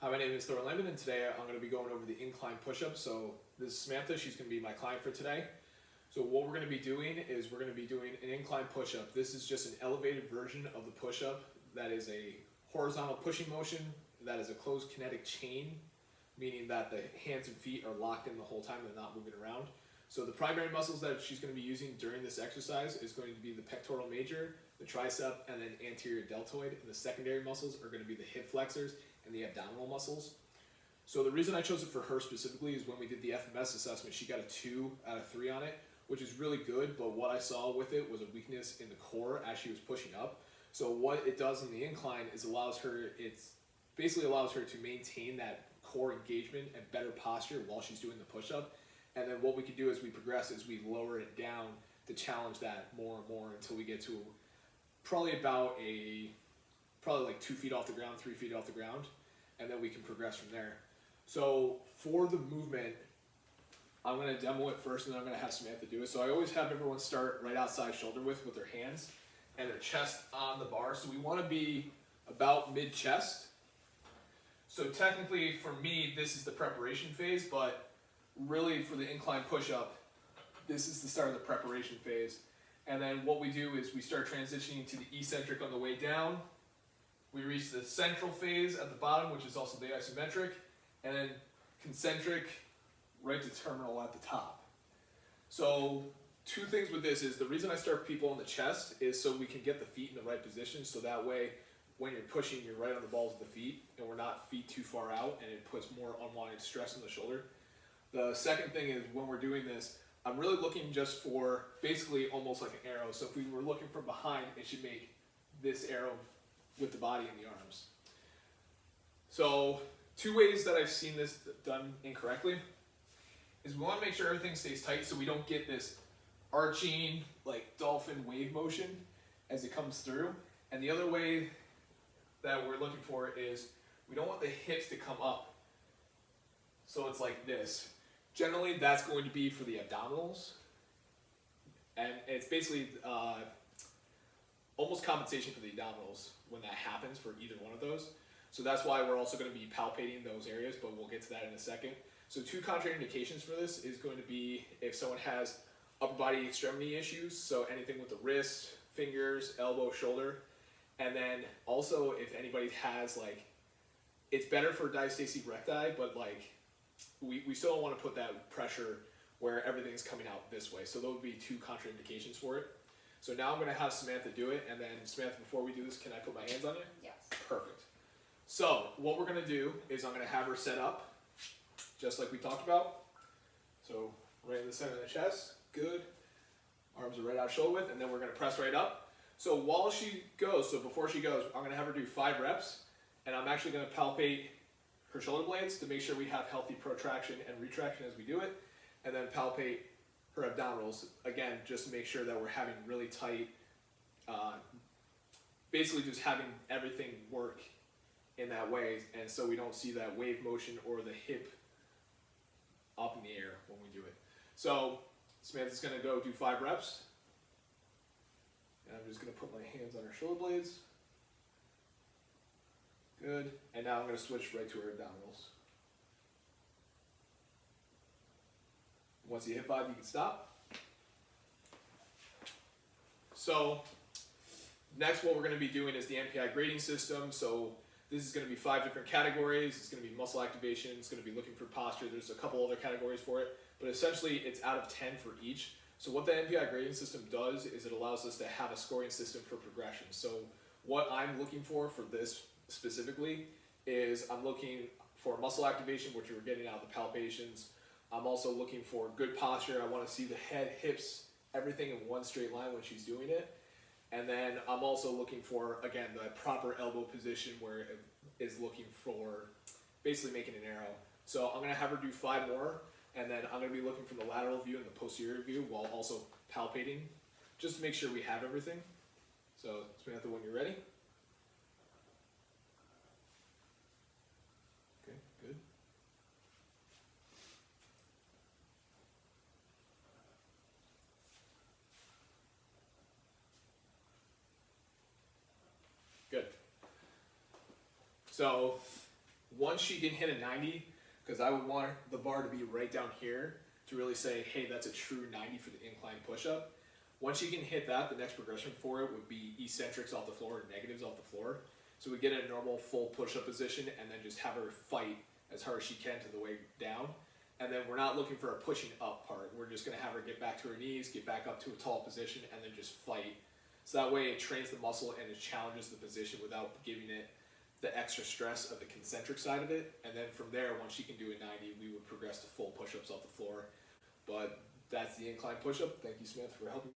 Hi, my name is Thor Lemon, and today I'm going to be going over the incline push-up. So this is Samantha, she's going to be my client for today. So what we're going to be doing is we're going to be doing an incline push-up. This is just an elevated version of the push-up that is a horizontal pushing motion that is a closed kinetic chain, meaning that the hands and feet are locked in the whole time, they're not moving around. So the primary muscles that she's going to be using during this exercise is going to be the pectoral major, the tricep, and then anterior deltoid. And the secondary muscles are going to be the hip flexors and the abdominal muscles. So the reason I chose it for her specifically is when we did the FMS assessment, she got a 2 out of 3 on it, which is really good, but what I saw with it was a weakness in the core as she was pushing up. So what it does in the incline is basically allows her to maintain that core engagement and better posture while she's doing the push-up. And then what we can do as we progress is we lower it down to challenge that more and more until we get to probably like 2 feet off the ground, 3 feet off the ground, and then we can progress from there. So for the movement, I'm going to demo it first and then I'm going to have Samantha do it. So I always have everyone start right outside shoulder width with their hands and their chest on the bar. So we want to be about mid-chest. So technically for me, this is the preparation phase, but really for the incline push-up, this is the start of the preparation phase. And then what we do is we start transitioning to the eccentric on the way down. We reach the central phase at the bottom, which is also the isometric, and then concentric right to terminal at the top. So 2 things with this is the reason I start people on the chest is so we can get the feet in the right position, so that way when you're pushing, you're right on the balls of the feet, and we're not feet too far out, and it puts more unwanted stress on the shoulder. The second thing is when we're doing this, I'm really looking just for basically almost like an arrow. So if we were looking from behind, it should make this arrow with the body and the arms. So 2 ways that I've seen this done incorrectly is we want to make sure everything stays tight so we don't get this arching like dolphin wave motion as it comes through. And the other way that we're looking for is we don't want the hips to come up. So it's like this. Generally, that's going to be for the abdominals. And it's basically almost compensation for the abdominals when that happens for either one of those. So that's why we're also going to be palpating those areas, but we'll get to that in a second. So 2 contraindications for this is going to be if someone has upper body extremity issues, so anything with the wrist, fingers, elbow, shoulder. And then also if anybody has it's better for diastasis recti, but we still don't want to put that pressure where everything's coming out this way. So those would be 2 contraindications for it. So now I'm going to have Samantha do it, and then Samantha, before we do this, can I put my hands on you? Yes. Perfect. So what we're going to do is I'm going to have her set up, just like we talked about. So right in the center of the chest, good. Arms are right out shoulder width, and then we're going to press right up. So while she goes, so before she goes, I'm going to have her do 5 reps, and I'm actually going to palpate her shoulder blades to make sure we have healthy protraction and retraction as we do it, and then palpate her abdominals, again, just to make sure that we're having really tight, basically just having everything work in that way, and so we don't see that wave motion or the hip up in the air when we do it. So Samantha's going to go do 5 reps, and I'm just going to put my hands on her shoulder blades. Good, and now I'm going to switch right to her abdominals. Once you hit 5, you can stop. So next what we're going to be doing is the MPI grading system. So this is going to be 5 different categories. It's going to be muscle activation. It's going to be looking for posture. There's a couple other categories for it, but essentially it's out of 10 for each. So what the MPI grading system does is it allows us to have a scoring system for progression. So what I'm looking for this specifically is I'm looking for muscle activation, which we're getting out of the palpations. I'm also looking for good posture. I want to see the head, hips, everything in one straight line when she's doing it. And then I'm also looking for, again, the proper elbow position where it is looking for basically making an arrow. So I'm going to have her do 5 more, and then I'm going to be looking from the lateral view and the posterior view while also palpating, just to make sure we have everything. So Samantha, when you're ready. Okay, good. Good. So Once she can hit a 90, because I would want the bar to be right down here to really say, hey, that's a true 90 for the incline push-up. Once she can hit that, the next progression for it would be eccentrics off the floor and negatives off the floor. So we get in a normal full push-up position and then just have her fight as hard as she can to the way down. And then we're not looking for a pushing up part. We're just gonna have her get back to her knees, get back up to a tall position, and then just fight. So that way it trains the muscle and it challenges the position without giving it the extra stress of the concentric side of it. And then from there, once she can do a 90, we would progress to full push-ups off the floor. But that's the incline push-up. Thank you, Smith, for helping.